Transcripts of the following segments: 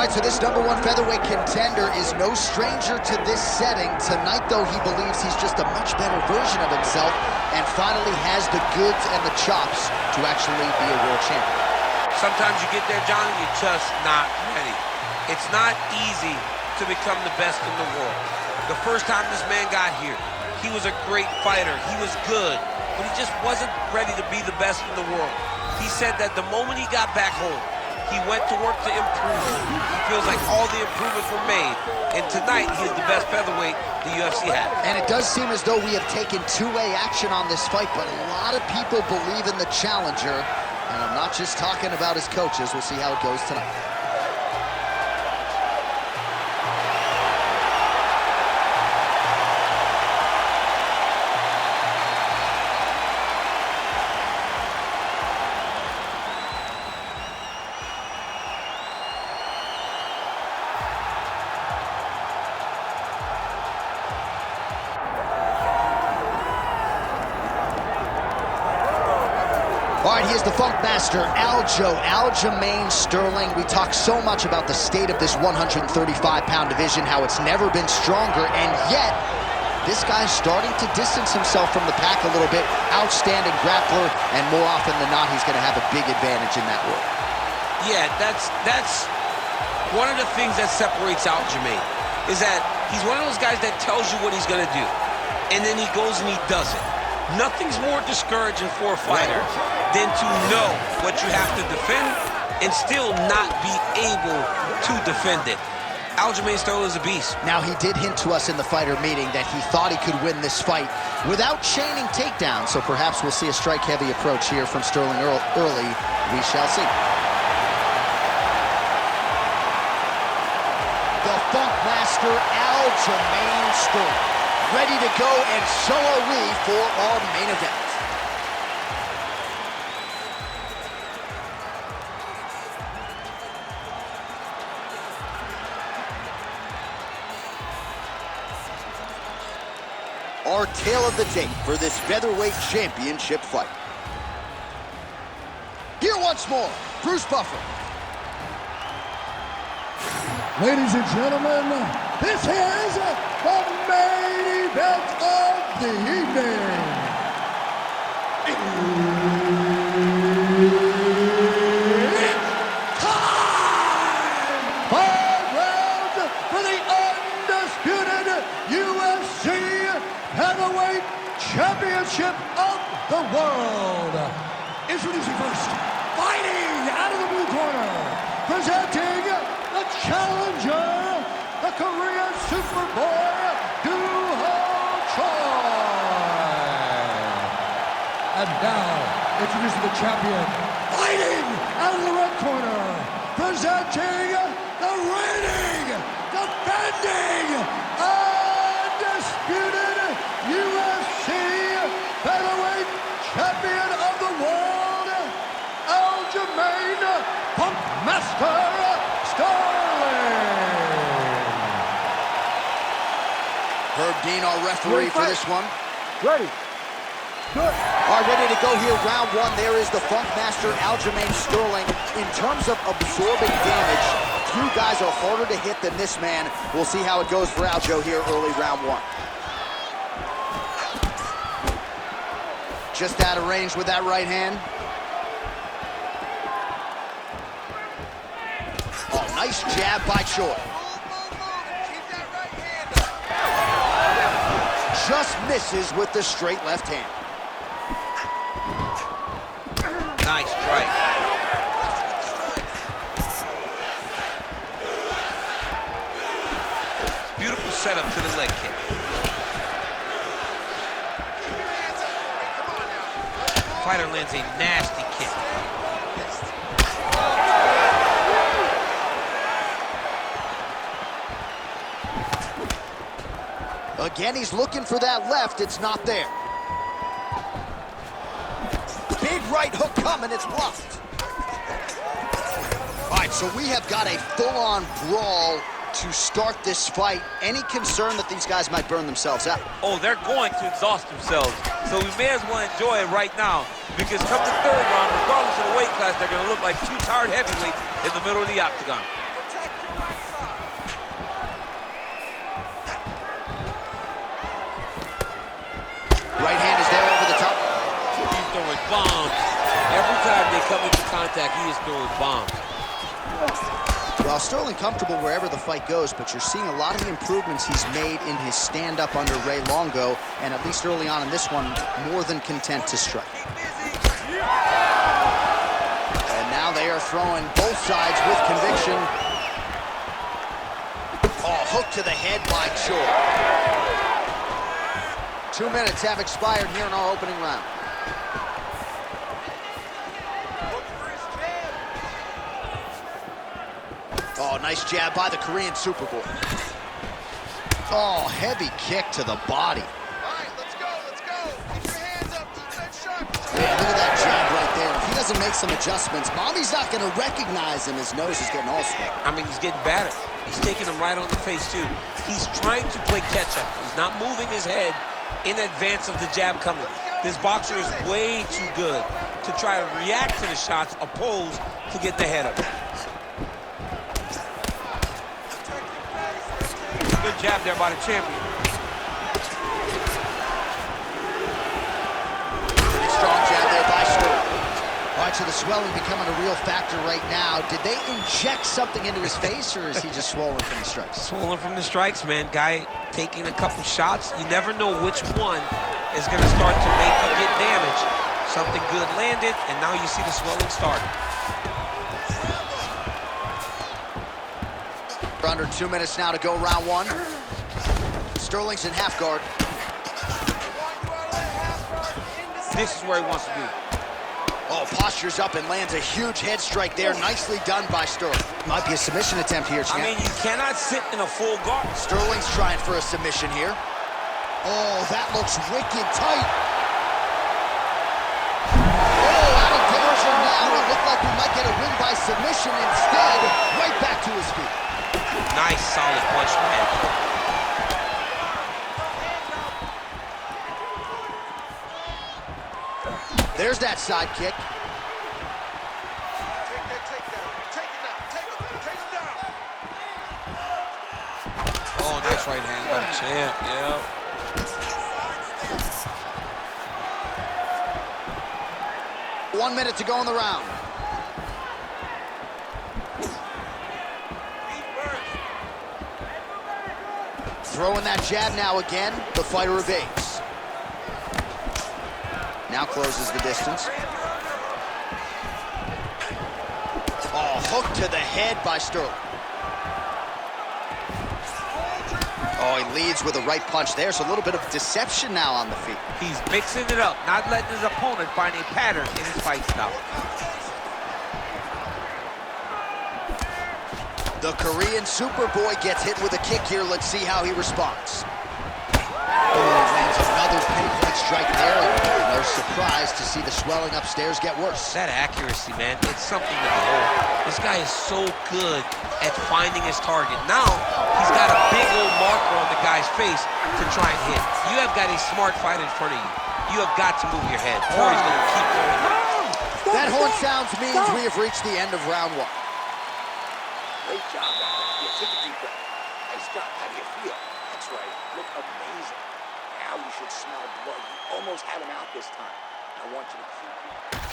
right, so this #1 featherweight contender is no stranger to this setting. Tonight, though, he believes he's just a much better version of himself and finally has the goods and the chops to actually be a world champion. Sometimes you get there, John, and you're just not ready. It's not easy to become the best in the world. The first time this man got here, he was a great fighter. He was good, but he just wasn't ready to be the best in the world. He said that the moment he got back home, he went to work to improve. He feels like all the improvements were made. And tonight, he's the best featherweight the UFC had. And it does seem as though we have taken two-way action on this fight, but a lot of people believe in the challenger. And I'm not just talking about his coaches. We'll see how it goes tonight. All right, he is the Funk Master, Aljamain Sterling. We talk so much about the state of this 135-pound division, how it's never been stronger, and yet this guy's starting to distance himself from the pack a little bit. Outstanding grappler, and more often than not, he's going to have a big advantage in that world. Yeah, that's one of the things that separates Aljamain, is that he's one of those guys that tells you what he's going to do, and then he goes and he does it. Nothing's more discouraging for a fighter than to know what you have to defend and still not be able to defend it. Aljamain Sterling is a beast. Now, he did hint to us in the fighter meeting that he thought he could win this fight without chaining takedowns, so perhaps we'll see a strike-heavy approach here from Sterling early. We shall see. The Funk Master, Aljamain Sterling. Ready to go, and so are we for our main event. Our tale of the tape for this featherweight championship fight. Here once more, Bruce Buffer. Ladies and gentlemen, this is the main event of the evening. It's time! 5 rounds for the undisputed UFC Heavyweight Championship of the world. Introducing first, fighting out of the blue corner, presenting the challenger, the Korean Superboy, And now, introducing the champion, fighting out of the red corner, presenting the reigning, defending, undisputed UFC featherweight champion of the world, Aljamain Funk Master Sterling. Herb Dean, our referee for this one. Ready. Good. All right, ready to go here, round one. There is the Funk Master, Aljamain Sterling. In terms of absorbing damage, few guys are harder to hit than this man. We'll see how it goes for Aljo here early round one. Just out of range with that right hand. Oh, nice jab by Choi. Just misses with the straight left hand. Nice strike. Beautiful setup to the leg kick. Fighter lands a nasty kick. Again, he's looking for that left. It's not there. Big right hook coming. It's blocked. All right, so we have got a full-on brawl to start this fight. Any concern that these guys might burn themselves out? Oh, they're going to exhaust themselves. So we may as well enjoy it right now, because come the third round, regardless of the weight class, they're going to look like two tired heavyweights in the middle of the octagon. come into contact, he is throwing bombs. Well, Sterling comfortable wherever the fight goes, but you're seeing a lot of the improvements he's made in his stand-up under Ray Longo, and at least early on in this one, more than content to strike. And now they are throwing both sides with conviction. Oh, hook to the head by Choi. 2 minutes have expired here in our opening round. Oh, nice jab by the Korean Superboy. Oh, heavy kick to the body. All right, let's go, let's go. Keep your hands up, defense sharp. Man, look at that jab right there. If he doesn't make some adjustments, Mommy's not going to recognize him. His nose is getting all swept. I mean, he's getting battered. He's taking him right on the face, too. He's trying to play catch-up. He's not moving his head in advance of the jab coming. This boxer is way too good to try to react to the shots opposed to get the head up. Good jab there by the champion. Pretty strong jab there by Sterling. All right, so the swelling becoming a real factor right now. Did they inject something into his face, or is he just swollen from the strikes? Swollen from the strikes, man. Guy taking a couple shots. You never know which one is going to start to make you get damaged. Something good landed, and now you see the swelling starting. We're under 2 minutes now to go round one. Sterling's in half guard. This is where he wants to be. Oh, postures up and lands a huge head strike there. Nicely done by Sterling. Might be a submission attempt here, champ. I mean, you cannot sit in a full guard. Sterling's trying for a submission here. Oh, that looks wicked tight. Oh, out of danger now. It looked like we might get a win by submission. Instead, right back to his feet. Nice, solid punch, man. There's that side kick. Oh, nice right hand by the champ, yeah. One minute to go in the round. Throwing that jab now again. The fighter evades. Now closes the distance. Oh, hook to the head by Sterling. Oh, he leads with a right punch there, so a little bit of deception now on the feet. He's mixing it up, not letting his opponent find a pattern in his fight style. The Korean Superboy gets hit with a kick here. Let's see how he responds. Oh, lands another pinpoint strike there. No surprise to see the swelling upstairs get worse. That accuracy, man, it's something to behold. This guy is so good at finding his target. Now, he's got a big old marker on the guy's face to try and hit. You have got a smart fight in front of you. You have got to move your head, or he's going to keep going. That horn sounds means we have reached the end of round one. Great job, Adam. Yeah, take a deep breath. Nice job. How do you feel? That's right. Look amazing. Now you should smell blood. You almost had him out this time. I want you to keep it.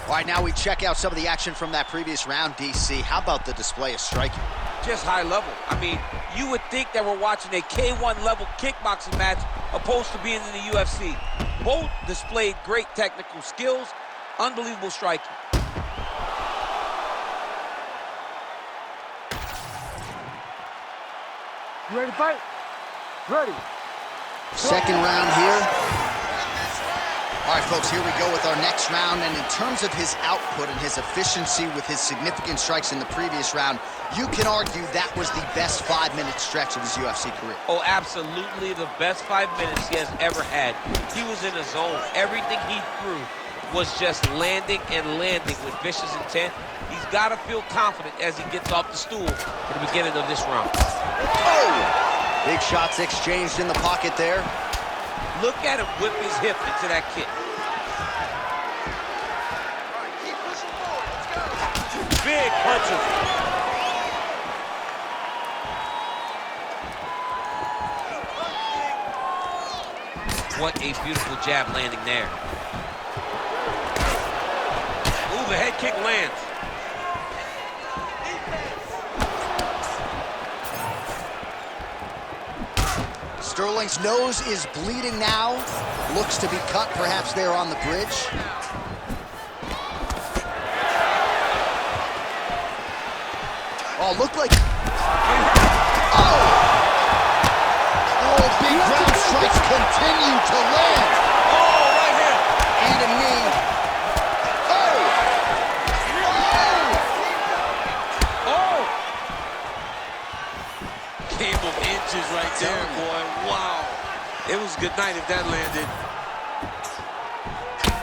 All right, now we check out some of the action from that previous round, DC. How about the display of striking? Just high level. I mean, you would think that we're watching a K1 level kickboxing match opposed to being in the UFC. Both displayed great technical skills, unbelievable striking. You ready to fight? Ready. Second round here. All right, folks, here we go with our next round. And in terms of his output and his efficiency with his significant strikes in the previous round, you can argue that was the best 5-minute stretch of his UFC career. Oh, absolutely the best 5 minutes he has ever had. He was in a zone. Everything he threw was just landing and landing with vicious intent. He's got to feel confident as he gets off the stool for the beginning of this round. Oh! Big shots exchanged in the pocket there. Look at him whip his hip into that kick. Big punches. What a beautiful jab landing there. Ooh, the head kick lands. Sterling's nose is bleeding now. Looks to be cut, perhaps there on the bridge. Oh, looked like... Oh! Oh, big ground strikes continue to land. Oh, right hand. And a knee. Oh! Oh! Game of inches right there, boy. Wow. It was a good night if that landed.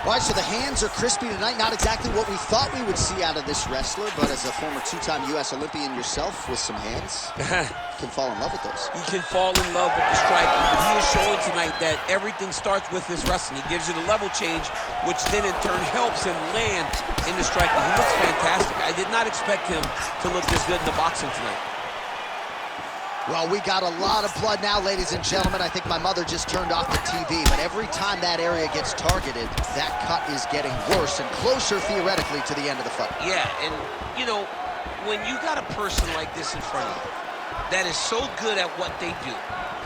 All right, so the hands are crispy tonight. Not exactly what we thought we would see out of this wrestler, but as a former two-time U.S. Olympian yourself with some hands, you can fall in love with those. He can fall in love with the striking, but he is showing tonight that everything starts with his wrestling. He gives you the level change, which then in turn helps him land in the striking. He looks fantastic. I did not expect him to look this good in the boxing tonight. Well, we got a lot of blood now, ladies and gentlemen. I think my mother just turned off the TV, but every time that area gets targeted, that cut is getting worse and closer, theoretically, to the end of the fight. Yeah, and, you know, when you got a person like this in front of you that is so good at what they do,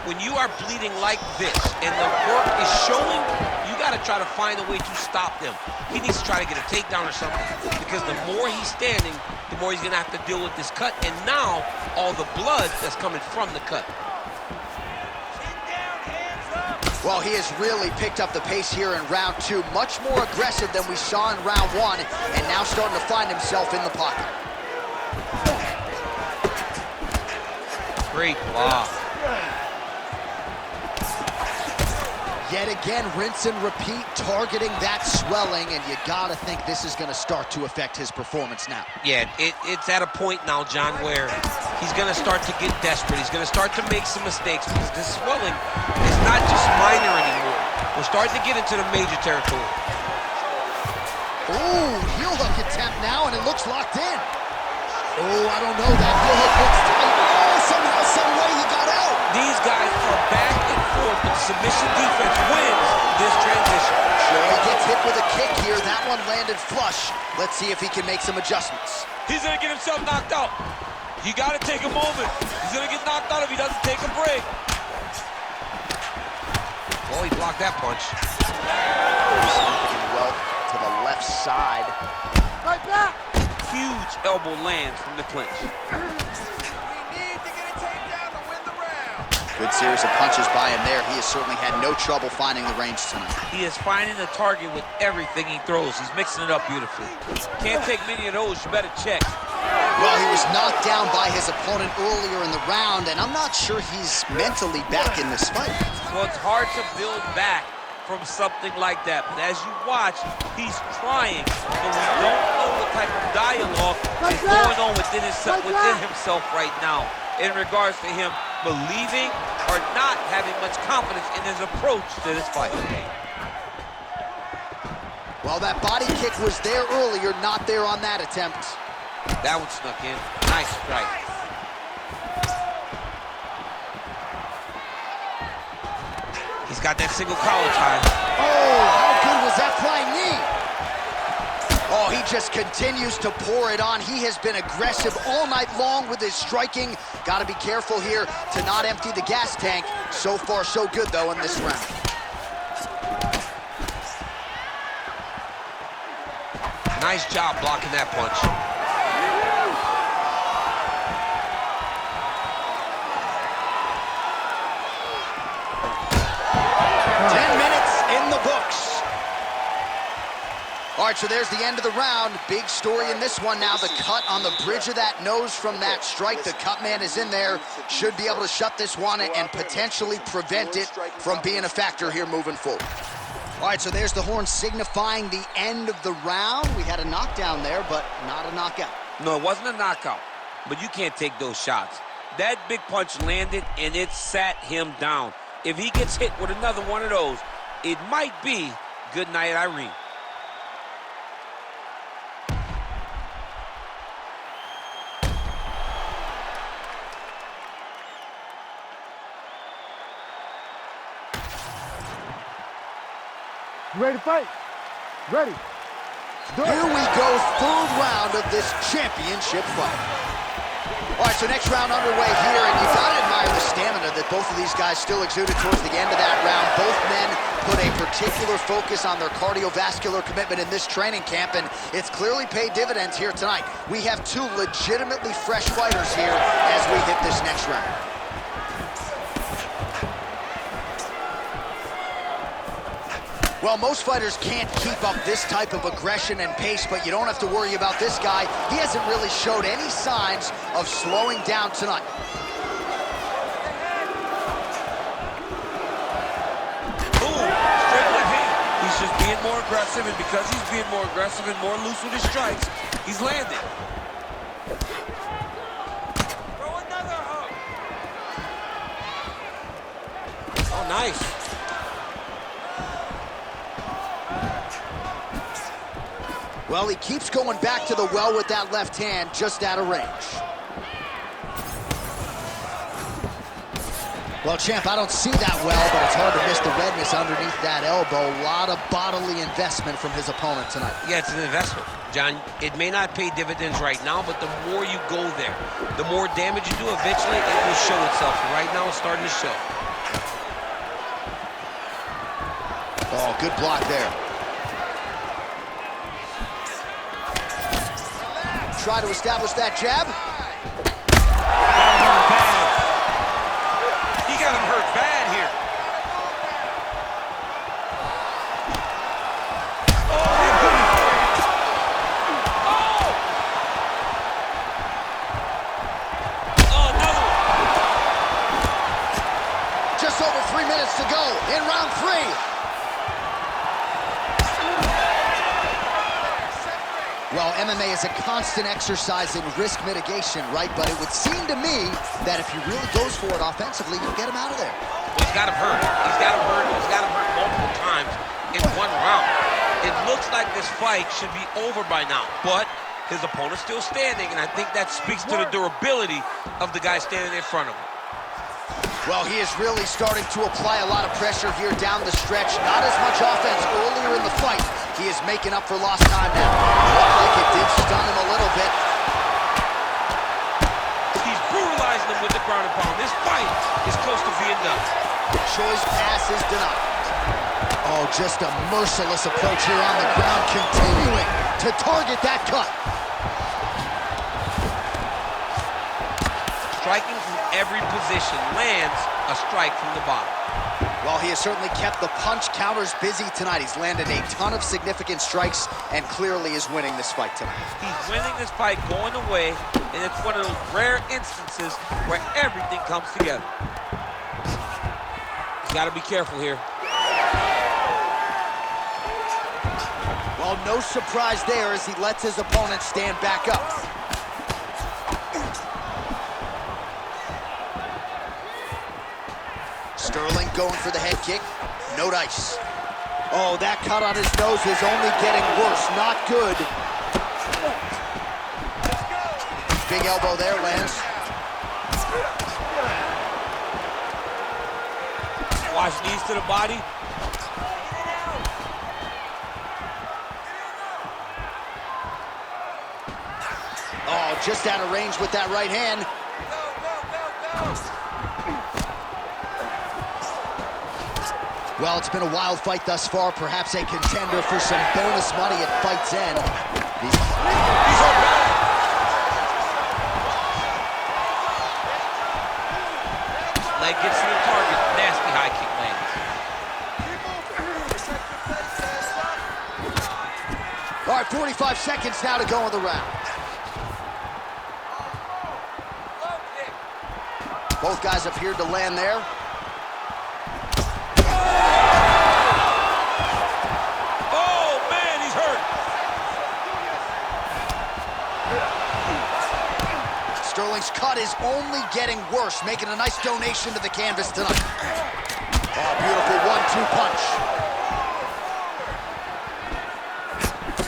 when you are bleeding like this and the work is showing, you got to try to find a way to stop them. He needs to try to get a takedown or something, because the more he's standing, the more he's going to have to deal with this cut, and now all the blood that's coming from the cut. Well, he has really picked up the pace here in round two, much more aggressive than we saw in round one, and now starting to find himself in the pocket. Great block. Yet again, rinse and repeat, targeting that swelling, and you gotta think this is gonna start to affect his performance now. Yeah, it's at a point now, John, where he's gonna start to get desperate. He's gonna start to make some mistakes, because this swelling is not just minor anymore. We're starting to get into the major territory. Ooh, heel hook attempt now, and it looks locked in. Oh, I don't know, that heel hook looks tight. Oh, somehow, some way he got out. These guys are back and forth, but submission defense wins this transition. Sure, he gets hit with a kick here. That one landed flush. Let's see if he can make some adjustments. He's gonna get himself knocked out. You gotta take a moment. He's gonna get knocked out if he doesn't take a break. Well, he blocked that punch. Significant welt to the left side. Right back. Huge elbow lands from the clinch. Good series of punches by him there. He has certainly had no trouble finding the range tonight. He is finding the target with everything he throws. He's mixing it up beautifully. Can't take many of those. You better check. Well, he was knocked down by his opponent earlier in the round, and I'm not sure he's mentally back in this fight. Well, it's hard to build back from something like that. But as you watch, he's trying, but we don't know what type of dialogue is going on within himself right now in regards to him believing or not having much confidence in his approach to this fight. Well, that body kick was there earlier, not there on that attempt. That one snuck in. Nice strike. He's got that single collar tie. Oh, how good was that flying knee? Oh, he just continues to pour it on. He has been aggressive all night long with his striking. Got to be careful here to not empty the gas tank. So far, so good, though, in this round. Nice job blocking that punch. All right, so there's the end of the round. Big story in this one now. The cut on the bridge of that nose from that strike. The cut man is in there. Should be able to shut this one and potentially prevent it from being a factor here moving forward. All right, so there's the horn signifying the end of the round. We had a knockdown there, but not a knockout. No, it wasn't a knockout, but you can't take those shots. That big punch landed, and it sat him down. If he gets hit with another one of those, it might be good night, Irene. You ready to fight? Ready. Here we go, third round of this championship fight. All right, so next round underway here, and you gotta admire the stamina that both of these guys still exuded towards the end of that round. Both men put a particular focus on their cardiovascular commitment in this training camp, and it's clearly paid dividends here tonight. We have two legitimately fresh fighters here as we hit this next round. Well, most fighters can't keep up this type of aggression and pace, but you don't have to worry about this guy. He hasn't really showed any signs of slowing down tonight. Boom, straight left hand. He's just being more aggressive, and because he's being more aggressive and more loose with his strikes, he's landing. Throw another hook. Oh, nice. Well, he keeps going back to the well with that left hand, just out of range. Well, champ, I don't see that well, but it's hard to miss the redness underneath that elbow. A lot of bodily investment from his opponent tonight. Yeah, it's an investment, John. It may not pay dividends right now, but the more you go there, the more damage you do, eventually it will show itself. Right now, it's starting to show. Oh, good block there. Try to establish that jab. He got him hurt bad here. Oh, another one. Just over 3 minutes to go in round 3. Well, MMA is a constant exercise in risk mitigation, right? But it would seem to me that if he really goes for it offensively, you get him out of there. He's got him hurt. He's got him hurt. He's got him hurt multiple times in one round. It looks like this fight should be over by now, but his opponent's still standing, and I think that speaks to the durability of the guy standing in front of him. Well, he is really starting to apply a lot of pressure here down the stretch. Not as much offense earlier in the fight. He is making up for lost time now. Looked like it did stun him a little bit. He's brutalizing him with the ground and pound. This fight is close to being done. Choice pass is denied. Oh, just a merciless approach here on the ground, continuing to target that cut. Striking from every position, lands a strike from the bottom. Well, he has certainly kept the punch counters busy tonight. He's landed a ton of significant strikes and clearly is winning this fight tonight. He's winning this fight going away, and it's one of those rare instances where everything comes together. He's got to be careful here. Well, no surprise there as he lets his opponent stand back up. Sterling going for the head kick. No dice. Oh, that cut on his nose is only getting worse. Not good. Big elbow there, lands. Watch knees to the body. Oh, just out of range with that right hand. Well, it's been a wild fight thus far. Perhaps a contender for some bonus money at fight's end. He's all right. Leg gets to the target. Nasty high kick lands. All right, 45 seconds now to go in the round. Both guys appeared to land there. Oh, man, he's hurt. Sterling's cut is only getting worse, making a nice donation to the canvas tonight. Oh, beautiful 1-2 punch.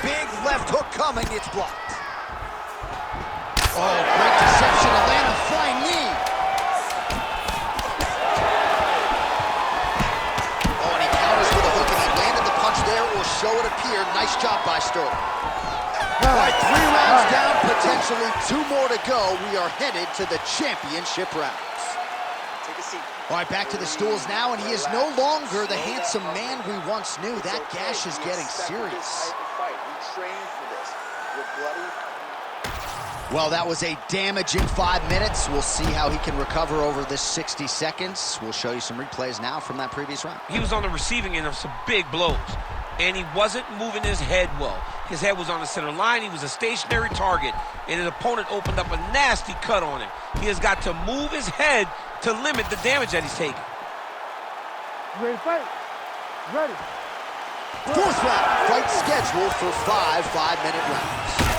Big left hook coming, it's blocked. Oh, great deception to land a flying knee. Oh, and he counters with a hook, and he landed the punch there or so it appeared. Nice job by Sterling. All right, 3 rounds down, potentially 2 more to go. We are headed to the championship rounds. Take a seat. All right, back to the stools now, and he is no longer the handsome man we once knew. That gash is getting serious. We trained for this. You're bloody. Well, that was a damaging 5 minutes. We'll see how he can recover over this 60 seconds. We'll show you some replays now from that previous round. He was on the receiving end of some big blows, and he wasn't moving his head well. His head was on the center line. He was a stationary target, and his opponent opened up a nasty cut on him. He has got to move his head to limit the damage that he's taking. You ready to fight? Ready. 4th round, fight scheduled for 5 5-minute rounds.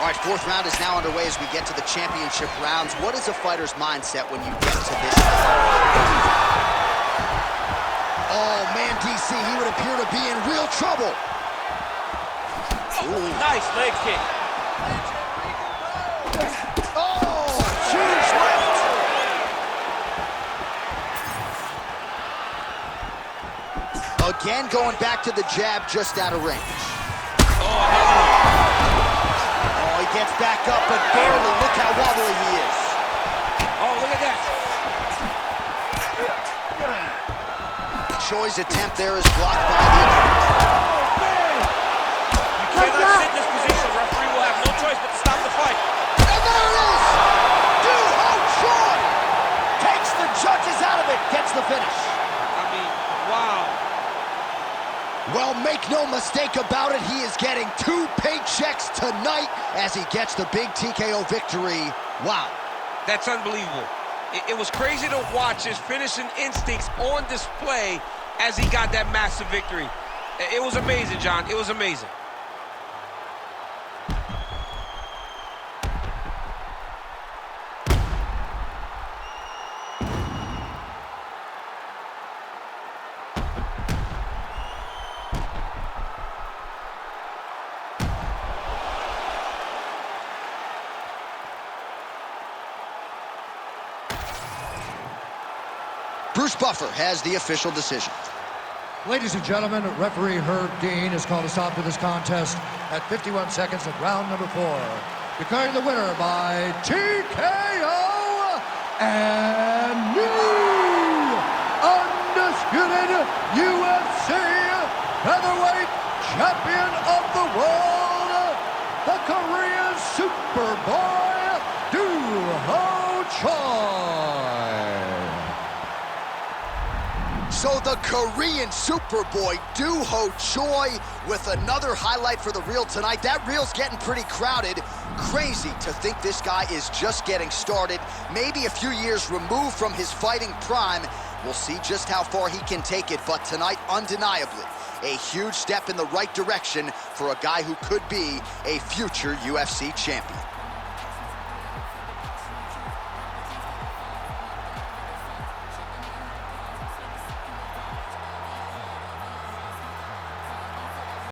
All right, 4th round is now underway as we get to the championship rounds. What is a fighter's mindset when you get to this? Oh, man, DC, he would appear to be in real trouble. Ooh, nice leg kick. Oh, huge left. Again, going back to the jab just out of range. Oh, he gets back up, but barely. Look how wobbly he is. Oh, look at that. Choi's attempt there is blocked by the You cannot sit in this position. The referee will have no choice but to stop the fight. And there it is! Duho Choi takes the judges out of it, gets the finish. I mean, wow. Well, make no mistake about it, he is getting 2 paychecks tonight as he gets the big TKO victory. Wow. That's unbelievable. It was crazy to watch his finishing instincts on display as he got that massive victory. It was amazing, John. It was amazing. Bruce Buffer has the official decision. Ladies and gentlemen, referee Herb Dean has called a stop to this contest at 51 seconds of round number 4. Declaring the winner by TKO and new undisputed UFC featherweight champion of the world, the Korean Superboy, Duho Choi. So the Korean Superboy, Duho Choi, with another highlight for the reel tonight. That reel's getting pretty crowded. Crazy to think this guy is just getting started, maybe a few years removed from his fighting prime. We'll see just how far he can take it, but tonight, undeniably, a huge step in the right direction for a guy who could be a future UFC champion.